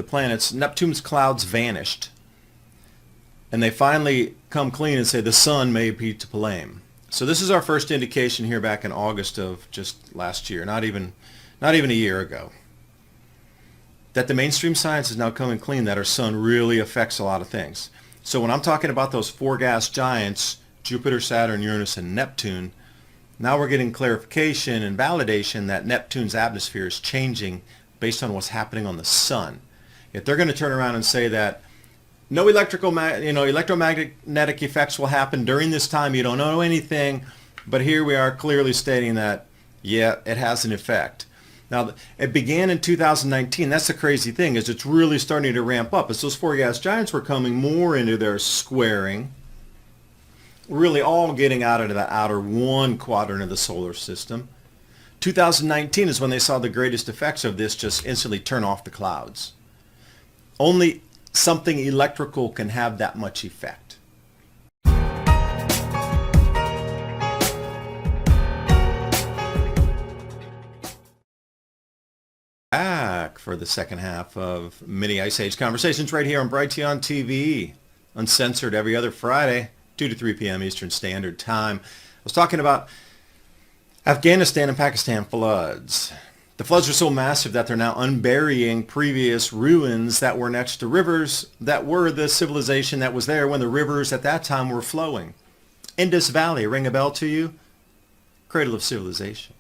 planets, Neptune's clouds vanished. And they finally come clean and say the sun may be to blame. So this is our first indication here back in August of just last year, not even a year ago, that the mainstream science is now coming clean that our sun really affects a lot of things. So when I'm talking about those four gas giants, Jupiter, Saturn, Uranus, and Neptune, now we're getting clarification and validation that Neptune's atmosphere is changing based on what's happening on the sun. If they're going to turn around and say that no electromagnetic effects will happen during this time, you don't know anything, but here we are clearly stating that, yeah, it has an effect. Now, it began in 2019. That's the crazy thing, is it's really starting to ramp up. As those four gas giants were coming more into their squaring, really all getting out into the outer one quadrant of the solar system. 2019 is when they saw the greatest effects of this just instantly turn off the clouds. Only something electrical can have that much effect. Back for the second half of Mini Ice Age Conversations right here on Brighteon TV, uncensored every other Friday, 2 to 3 p.m. Eastern Standard Time. I was talking about Afghanistan and Pakistan floods. The floods are so massive that they're now unburying previous ruins that were next to rivers that were the civilization that was there when the rivers at that time were flowing. Indus Valley, ring a bell to you? Cradle of civilization.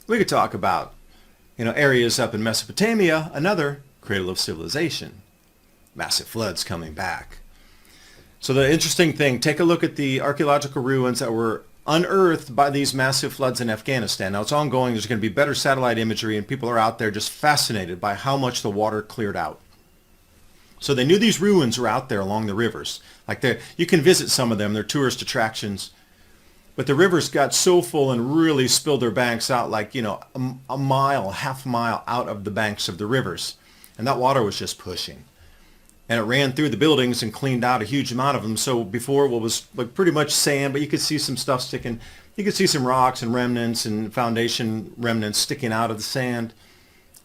We could talk about, areas up in Mesopotamia, another cradle of civilization. Massive floods coming back. So the interesting thing, take a look at the archaeological ruins that were unearthed by these massive floods in Afghanistan. Now it's ongoing. There's going to be better satellite imagery, and people are out there just fascinated by how much the water cleared out. So they knew these ruins were out there along the rivers. You can visit some of them. They're tourist attractions. But the rivers got so full and really spilled their banks out a mile, half mile out of the banks of the rivers. And that water was just pushing. And it ran through the buildings and cleaned out a huge amount of them. So before, what was pretty much sand, but you could see some stuff sticking. You could see some rocks and remnants and foundation remnants sticking out of the sand.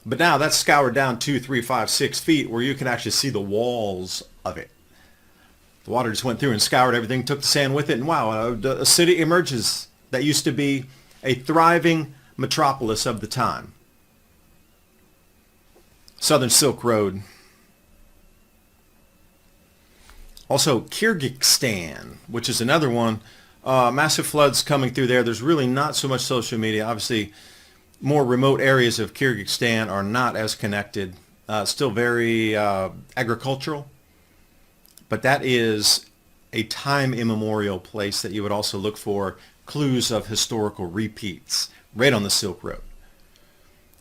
But now that's scoured down 2, 3, 5, 6 feet where you can actually see the walls of it. The water just went through and scoured everything, took the sand with it, and wow, a city emerges that used to be a thriving metropolis of the time. Southern Silk Road. Also, Kyrgyzstan, which is another one. Massive floods coming through there. There's really not so much social media. Obviously, more remote areas of Kyrgyzstan are not as connected. Still very agricultural. But that is a time immemorial place that you would also look for clues of historical repeats right on the Silk Road.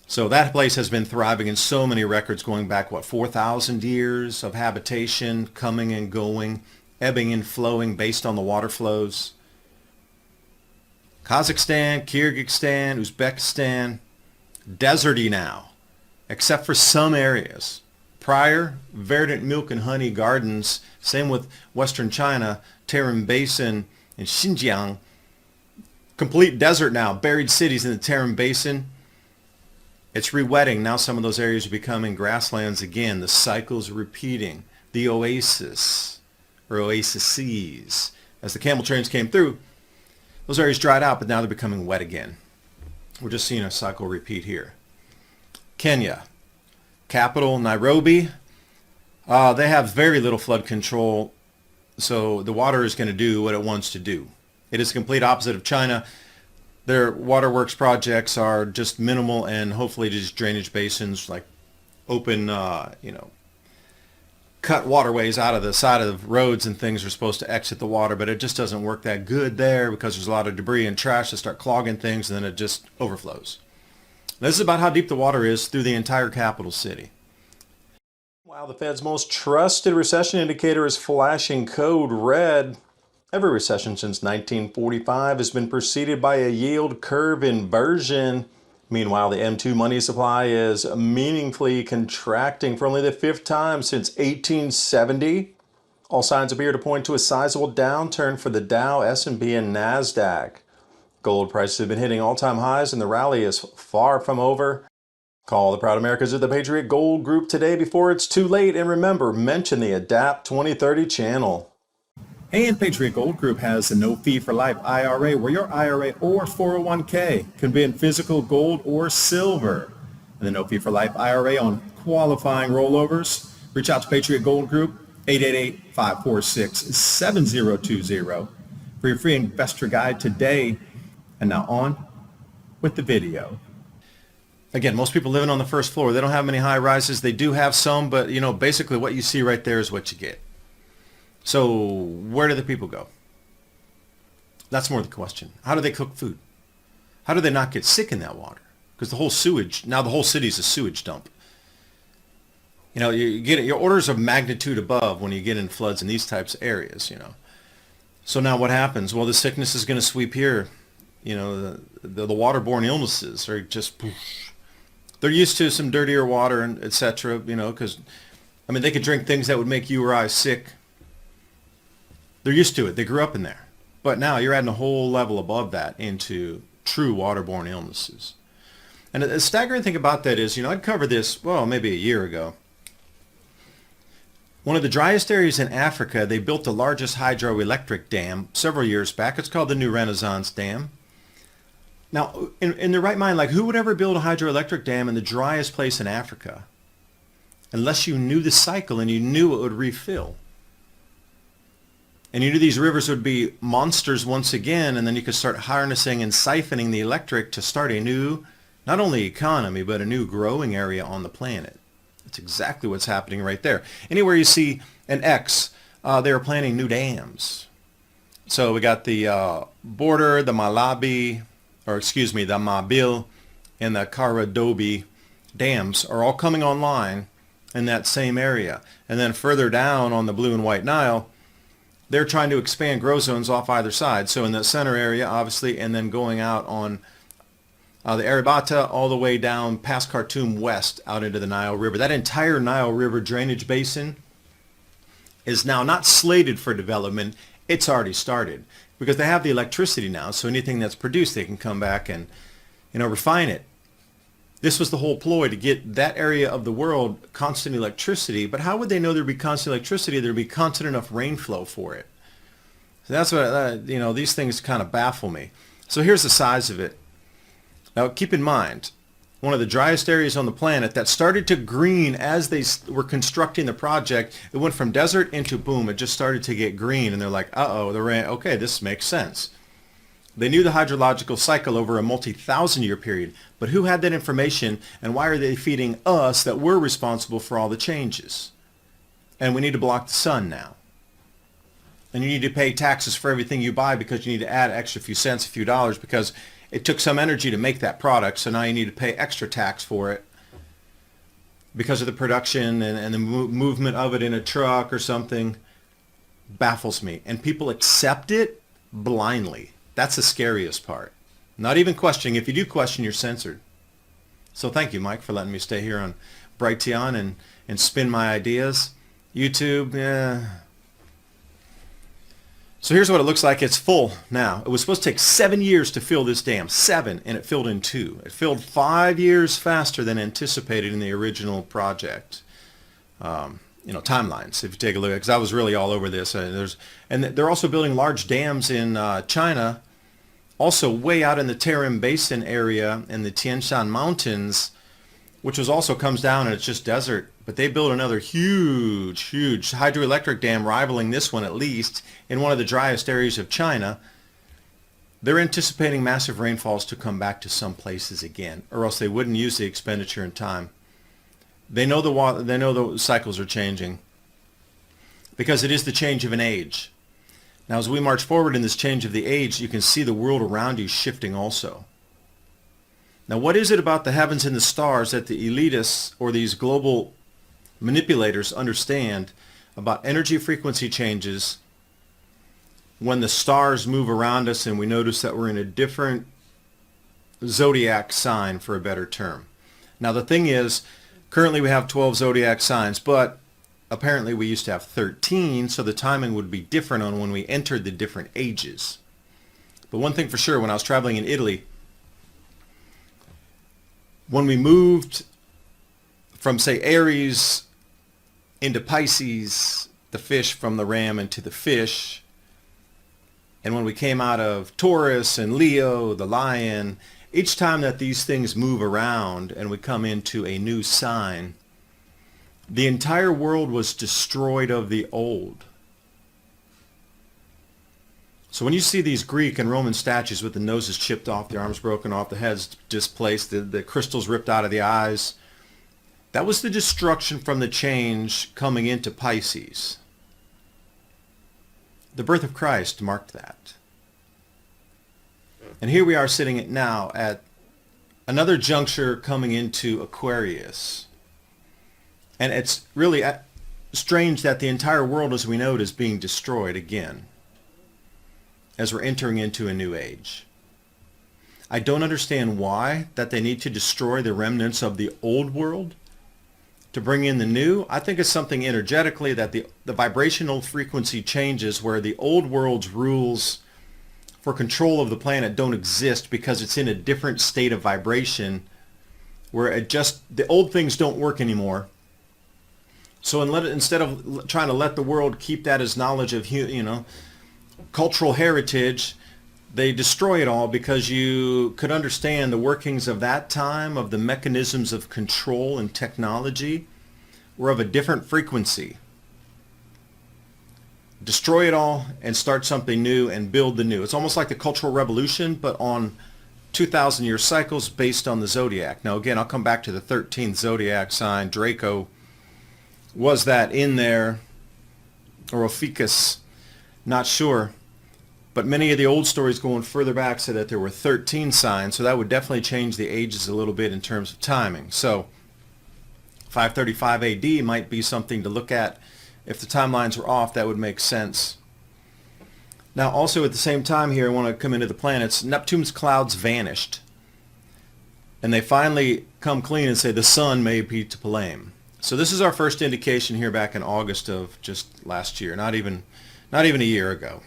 So that place has been thriving in so many records going back, 4,000 years of habitation, coming and going, ebbing and flowing based on the water flows. Kazakhstan, Kyrgyzstan, Uzbekistan, deserty now, except for some areas. Prior, verdant milk and honey gardens, same with Western China, Tarim Basin, and Xinjiang. Complete desert now, buried cities in the Tarim Basin. It's re-wetting. Now some of those areas are becoming grasslands again. The cycle's repeating. The oasis, or oases, as the camel trains came through, those areas dried out, but now they're becoming wet again. We're just seeing a cycle repeat here. Kenya, capital Nairobi. They have very little flood control, so the water is going to do what it wants to do. It is the complete opposite of China. Their waterworks projects are just minimal and hopefully just drainage basins, like open, cut waterways out of the side of the roads and things are supposed to exit the water, but it just doesn't work that good there because there's a lot of debris and trash that start clogging things, and then it just overflows. This is about how deep the water is through the entire capital city. While the Fed's most trusted recession indicator is flashing code red, every recession since 1945 has been preceded by a yield curve inversion. Meanwhile, the M2 money supply is meaningfully contracting for only the 5th time since 1870. All signs appear to point to a sizable downturn for the Dow, S&P, and NASDAQ. Gold prices have been hitting all-time highs, and the rally is far from over. Call the proud Americans of the Patriot Gold Group today before it's too late. And remember, mention the ADAPT 2030 channel. And Patriot Gold Group has a no-fee-for-life IRA where your IRA or 401k can be in physical gold or silver. And the no-fee-for-life IRA on qualifying rollovers. Reach out to Patriot Gold Group, 888-546-7020 for your free investor guide today. And now on with the video. Again, most people living on the first floor, they don't have many high rises. They do have some, but basically what you see right there is what you get. So where do the people go? That's more the question. How do they cook food? How do they not get sick in that water? Because the whole sewage, now the whole city's a sewage dump. You get your orders of magnitude above when you get in floods in these types of areas, So now what happens? Well, the sickness is going to sweep here. The waterborne illnesses are just poof. They're used to some dirtier water and etc. Because they could drink things that would make you or I sick. They're used to it. They grew up in there. But now you're adding a whole level above that into true waterborne illnesses. And the staggering thing about that is, I'd covered this, maybe a year ago. One of the driest areas in Africa, they built the largest hydroelectric dam several years back. It's called the New Renaissance Dam. Now, in their right mind, who would ever build a hydroelectric dam in the driest place in Africa? Unless you knew the cycle and you knew it would refill. And you knew these rivers would be monsters once again, and then you could start harnessing and siphoning the electric to start a new, not only economy, but a new growing area on the planet. That's exactly what's happening right there. Anywhere you see an X, they are planning new dams. So we got the border, the Malabi, the Mobile and the Karadobi dams are all coming online in that same area. And then further down on the Blue and White Nile, they're trying to expand grow zones off either side. So in the center area, obviously, and then going out on the Arabata all the way down past Khartoum west out into the Nile River. That entire Nile River drainage basin is now not slated for development. It's already started because they have the electricity now. So anything that's produced, they can come back and, refine it. This was the whole ploy to get that area of the world constant electricity. But how would they know there'd be constant electricity? There'd be constant enough rainflow for it. So that's what, these things kind of baffle me. So here's the size of it. Now keep in mind, one of the driest areas on the planet that started to green as they were constructing the project. It went from desert into boom. It just started to get green, and they're like, uh-oh, the rain. Okay, this makes sense. They knew the hydrological cycle over a multi-thousand-year period, but who had that information, and why are they feeding us that we're responsible for all the changes? And we need to block the sun now. And you need to pay taxes for everything you buy because you need to add extra few cents, a few dollars, because it took some energy to make that product, so now you need to pay extra tax for it because of the production and the movement of it in a truck or something. Baffles me. And people accept it blindly. That's the scariest part. Not even questioning. If you do question, you're censored. So thank you, Mike, for letting me stay here on Brighteon and spin my ideas. YouTube, yeah. So here's what it looks like. It's full now. It was supposed to take 7 years to fill this dam. 7, and it filled in 2. It filled 5 years faster than anticipated in the original project. Timelines, if you take a look, because I was really all over this. And they're also building large dams in China, also way out in the Tarim Basin area in the Tian Shan Mountains, which also comes down and it's just desert. But they built another huge hydroelectric dam rivaling this one at least in one of the driest areas of China. They're anticipating massive rainfalls to come back to some places again, or else they wouldn't use the expenditure and time. They know the cycles are changing because it is the change of an age. Now, as we march forward in this change of the age, you can see the world around you shifting also. Now, what is it about the heavens and the stars that the elitists or these global manipulators understand about energy frequency changes when the stars move around us and we notice that we're in a different zodiac sign, for a better term? Now, the thing is, currently we have 12 zodiac signs, but apparently we used to have 13, so the timing would be different on when we entered the different ages. But one thing for sure, when I was traveling in Italy, when we moved from, say, Aries into Pisces, the fish from the ram into the fish. And when we came out of Taurus and Leo, the lion, each time that these things move around and we come into a new sign, the entire world was destroyed of the old. So when you see these Greek and Roman statues with the noses chipped off, the arms broken off, the heads displaced, the crystals ripped out of the eyes, that was the destruction from the change coming into Pisces. The birth of Christ marked that. And here we are sitting now at another juncture coming into Aquarius. And it's really strange that the entire world as we know it is being destroyed again as we're entering into a new age. I don't understand why that they need to destroy the remnants of the old world to bring in the new. I think it's something energetically that the vibrational frequency changes where the old world's rules for control of the planet don't exist because it's in a different state of vibration where the old things don't work anymore. So instead of trying to let the world keep that as knowledge of, cultural heritage, they destroy it all because you could understand the workings of that time, of the mechanisms of control and technology were of a different frequency. Destroy it all and start something new and build the new. It's almost like the Cultural Revolution, but on 2,000-year cycles based on the zodiac. Now again, I'll come back to the 13th zodiac sign, Draco. Was that in there? Or Ophiuchus? Not sure. But many of the old stories going further back said that there were 13 signs, so that would definitely change the ages a little bit in terms of timing. So 535 AD might be something to look at. If the timelines were off, that would make sense. Now also at the same time here, I want to come into the planets. Neptune's clouds vanished. And they finally come clean and say the sun may be to blame. So this is our first indication here back in August of just last year, not even a year ago,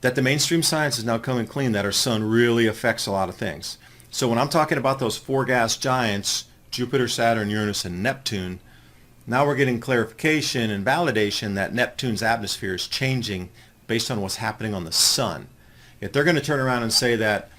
that the mainstream science is now coming clean, that our sun really affects a lot of things. So when I'm talking about those four gas giants, Jupiter, Saturn, Uranus, and Neptune, now we're getting clarification and validation that Neptune's atmosphere is changing based on what's happening on the sun. If they're going to turn around and say that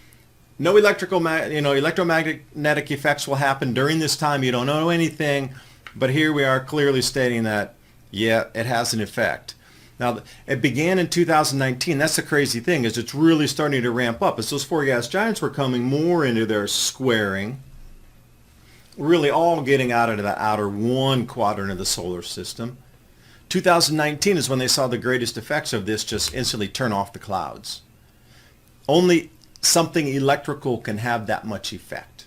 no electromagnetic effects will happen during this time, you don't know anything, but here we are clearly stating that, yeah, it has an effect. Now, it began in 2019. That's the crazy thing, is it's really starting to ramp up. As those four gas giants were coming more into their squaring, really all getting out into the outer one quadrant of the solar system. 2019 is when they saw the greatest effects of this just instantly turn off the clouds. Only something electrical can have that much effect.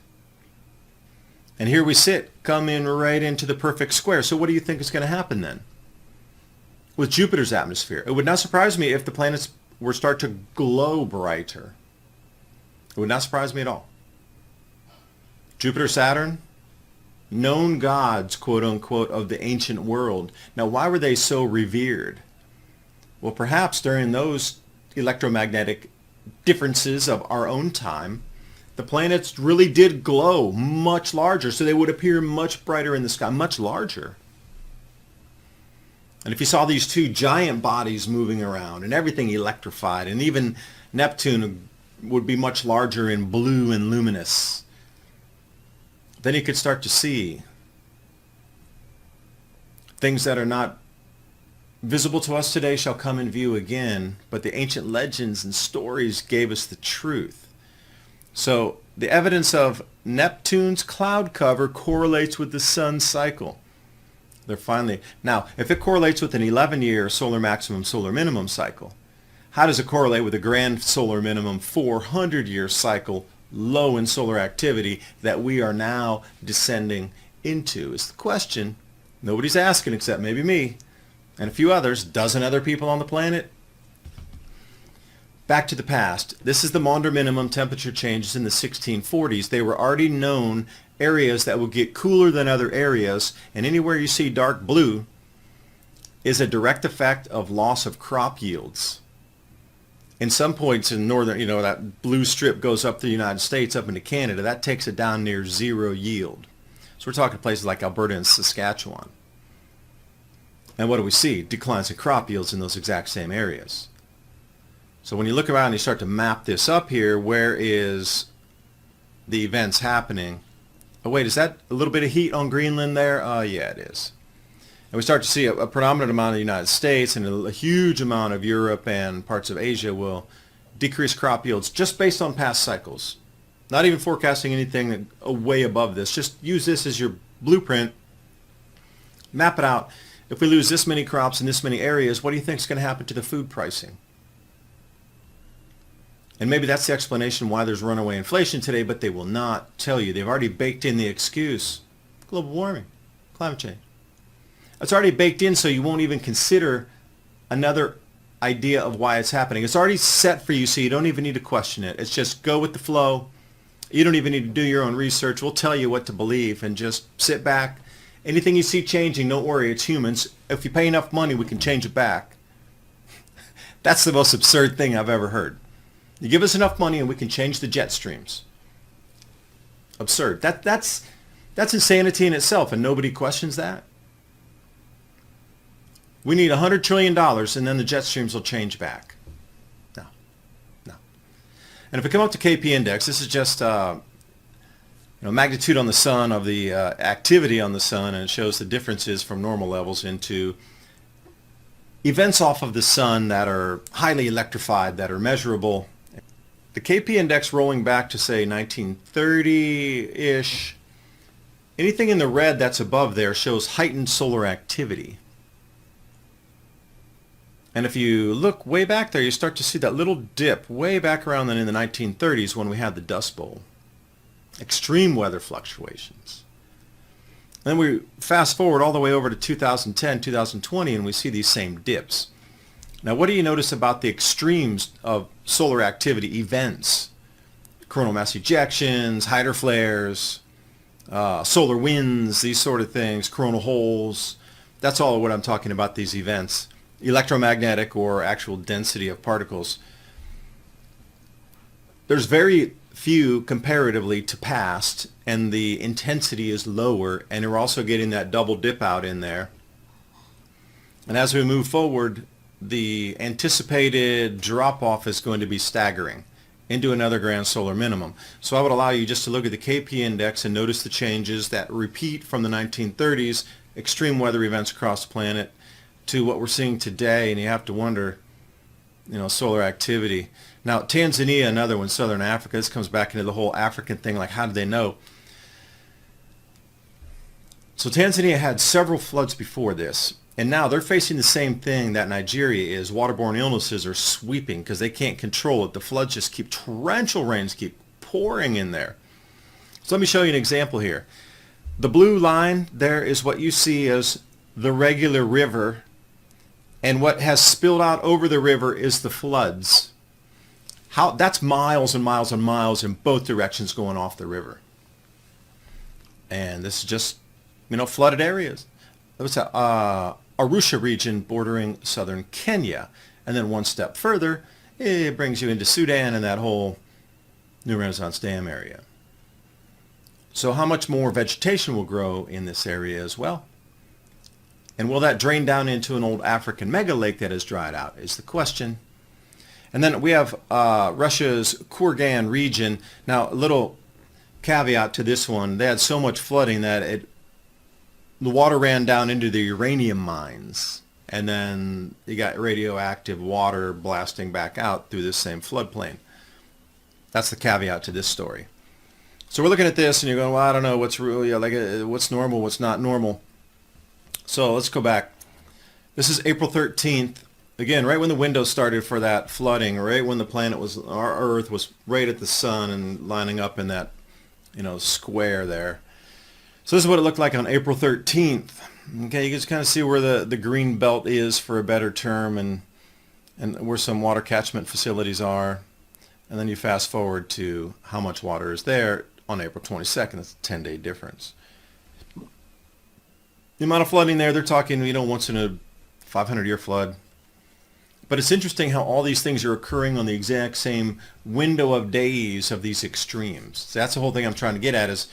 And here we sit, come in right into the perfect square. So what do you think is going to happen then with Jupiter's atmosphere? It would not surprise me if the planets were start to glow brighter. It would not surprise me at all. Jupiter, Saturn, known gods, quote unquote, of the ancient world. Now, why were they so revered? Well, perhaps during those electromagnetic differences of our own time, the planets really did glow much larger, so they would appear much brighter in the sky, much larger. And if you saw these two giant bodies moving around and everything electrified, and even Neptune would be much larger in blue and luminous, then you could start to see things that are not visible to us today shall come in view again, but the ancient legends and stories gave us the truth. So the evidence of Neptune's cloud cover correlates with the sun's cycle. Now, if it correlates with an 11-year solar maximum, solar minimum cycle, how does it correlate with a grand solar minimum 400-year cycle, low in solar activity, that we are now descending into? Is the question. Nobody's asking except maybe me and a few others, dozen other people on the planet. Back to the past. This is the Maunder minimum temperature changes in the 1640s. They were already known areas that will get cooler than other areas, and anywhere you see dark blue is a direct effect of loss of crop yields. In some points in northern, that blue strip goes up to the United States, up into Canada, that takes it down near zero yield. So we're talking places like Alberta and Saskatchewan. And what do we see? Declines in crop yields in those exact same areas. So when you look around and you start to map this up here, where is the events happening? Oh wait, is that a little bit of heat on Greenland there? Yeah, it is. And we start to see a predominant amount of the United States and a huge amount of Europe and parts of Asia will decrease crop yields just based on past cycles. Not even forecasting anything way above this. Just use this as your blueprint. Map it out. If we lose this many crops in this many areas, what do you think is going to happen to the food pricing? And maybe that's the explanation why there's runaway inflation today, but they will not tell you. They've already baked in the excuse. Global warming, climate change. It's already baked in, so you won't even consider another idea of why it's happening. It's already set for you, so you don't even need to question it. It's just go with the flow. You don't even need to do your own research. We'll tell you what to believe and just sit back. Anything you see changing, don't worry, it's humans. If you pay enough money, we can change it back. That's the most absurd thing I've ever heard. You give us enough money and we can change the jet streams. Absurd. That's insanity in itself, and nobody questions that. We need $100 trillion and then the jet streams will change back. No. And if we come up to KP index, this is just magnitude on the sun of the activity on the sun, and it shows the differences from normal levels into events off of the sun that are highly electrified, that are measurable. The KP index rolling back to say 1930-ish, anything in the red that's above there shows heightened solar activity. And if you look way back there, you start to see that little dip way back around then in the 1930s when we had the Dust Bowl. Extreme weather fluctuations. Then we fast forward all the way over to 2010, 2020, and we see these same dips. Now, what do you notice about the extremes of solar activity events? Coronal mass ejections, hydro flares, solar winds, these sort of things, coronal holes. That's all what I'm talking about, these events. Electromagnetic or actual density of particles. There's very few comparatively to past, and the intensity is lower, and we're also getting that double dip out in there. And as we move forward, the anticipated drop-off is going to be staggering into another grand solar minimum. So I would allow you just to look at the KP index and notice the changes that repeat from the 1930s, extreme weather events across the planet, to what we're seeing today, and you have to wonder, solar activity. Now, Tanzania, another one, Southern Africa, this comes back into the whole African thing, like how did they know? So Tanzania had several floods before this, and now they're facing the same thing that Nigeria is. Waterborne illnesses are sweeping because they can't control it. The floods just keep, torrential rains keep pouring in there. So let me show you an example here. The blue line there is what you see as the regular river, and what has spilled out over the river is the floods. That's miles and miles and miles in both directions going off the river. And this is just, flooded areas. What's that? Arusha region bordering southern Kenya. And then one step further, it brings you into Sudan and that whole New Renaissance Dam area. So how much more vegetation will grow in this area as well? And will that drain down into an old African mega lake that has dried out is the question. And then we have Russia's Kurgan region. Now, a little caveat to this one. They had so much flooding that the water ran down into the uranium mines. And then you got radioactive water blasting back out through this same floodplain. That's the caveat to this story. So we're looking at this and you're going, well, I don't know what's really, what's normal, what's not normal. So let's go back. This is April 13th. Again, right when the window started for that flooding, right when our Earth was right at the sun and lining up in that, square there. So this is what it looked like on April 13th. Okay, you can just kind of see where the green belt is, for a better term, and where some water catchment facilities are. And then you fast forward to how much water is there on April 22nd. That's a 10-day difference. The amount of flooding there, they're talking, once in a 500-year flood. But it's interesting how all these things are occurring on the exact same window of days of these extremes. So that's the whole thing I'm trying to get at is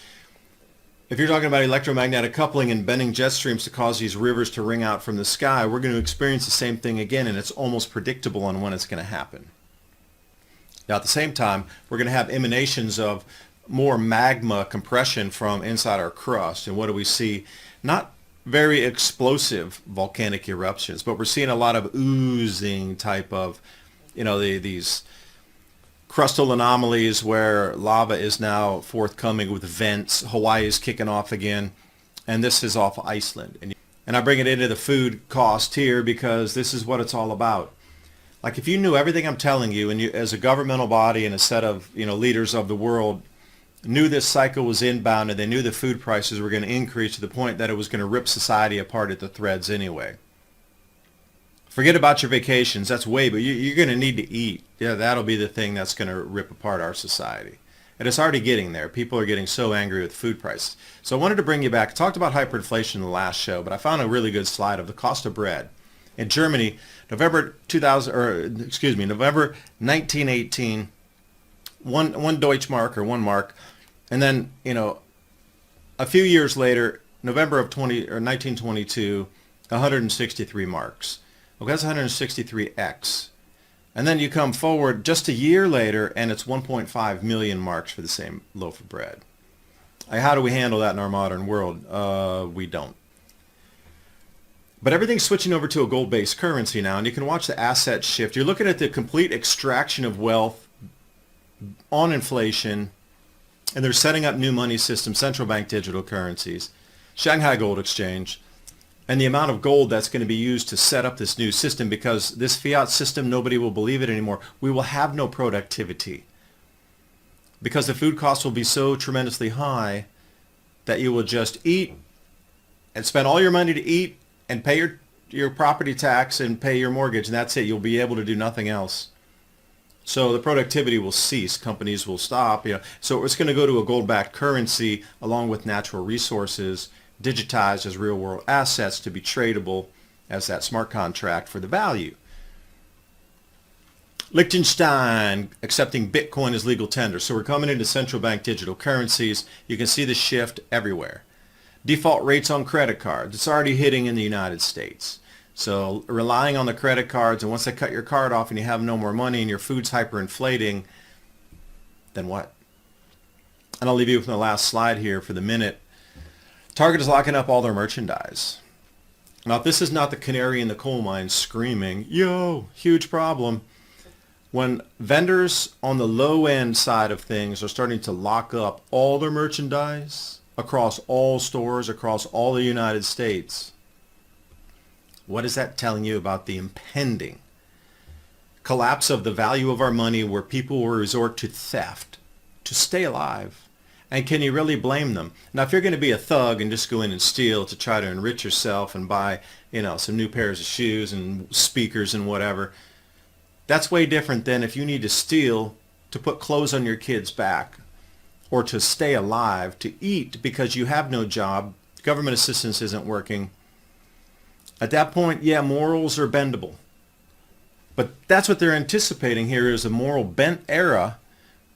If you're talking about electromagnetic coupling and bending jet streams to cause these rivers to ring out from the sky, we're going to experience the same thing again, and it's almost predictable on when it's going to happen. Now, at the same time, we're going to have emanations of more magma compression from inside our crust. And what do we see? Not very explosive volcanic eruptions, but we're seeing a lot of oozing type of, these crustal anomalies where lava is now forthcoming with vents. Hawaii is kicking off again, and this is off Iceland. And I bring it into the food cost here because this is what it's all about. Like if you knew everything I'm telling you, and you, as a governmental body and a set of leaders of the world, knew this cycle was inbound and they knew the food prices were going to increase to the point that it was going to rip society apart at the threads anyway. Forget about your vacations. That's way, but you're going to need to eat. Yeah, that'll be the thing that's going to rip apart our society. And it's already getting there. People are getting so angry with food prices. So I wanted to bring you back. I talked about hyperinflation in the last show, but I found a really good slide of the cost of bread. In Germany, November 1918, one Deutschmark or 1 mark, and then a few years later, November of 1922, 163 marks. Okay, that's 163x. And then you come forward just a year later, and it's 1.5 million marks for the same loaf of bread. How do we handle that in our modern world? We don't. But everything's switching over to a gold-based currency now, and you can watch the assets shift. You're looking at the complete extraction of wealth on inflation, and they're setting up new money systems, central bank digital currencies, Shanghai Gold Exchange, and the amount of gold that's going to be used to set up this new system, because this fiat system, nobody will believe it anymore. We will have no productivity because the food costs will be so tremendously high that you will just eat and spend all your money to eat and pay your property tax and pay your mortgage, and that's it. You'll be able to do nothing else. So the productivity will cease. Companies will stop. So it's going to go to a gold-backed currency along with natural resources, digitized as real-world assets to be tradable as that smart contract for the value. Liechtenstein accepting Bitcoin as legal tender. So we're coming into central bank digital currencies. You can see the shift everywhere. Default rates on credit cards. It's already hitting in the United States. So relying on the credit cards, and once they cut your card off and you have no more money and your food's hyperinflating, then what? And I'll leave you with my last slide here for the minute. Target is locking up all their merchandise. Now, if this is not the canary in the coal mine screaming, yo, huge problem, when vendors on the low end side of things are starting to lock up all their merchandise across all stores, across all the United States, what is that telling you about the impending collapse of the value of our money, where people will resort to theft to stay alive? And can you really blame them? Now, if you're going to be a thug and just go in and steal to try to enrich yourself and buy, some new pairs of shoes and speakers and whatever, that's way different than if you need to steal to put clothes on your kid's back or to stay alive, to eat because you have no job, government assistance isn't working. At that point, yeah, morals are bendable. But that's what they're anticipating here, is a moral bent era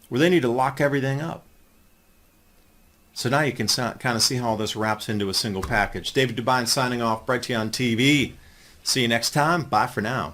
where they need to lock everything up. So now you can kind of see how all this wraps into a single package. David Dubine signing off, Brighteon TV. See you next time. Bye for now.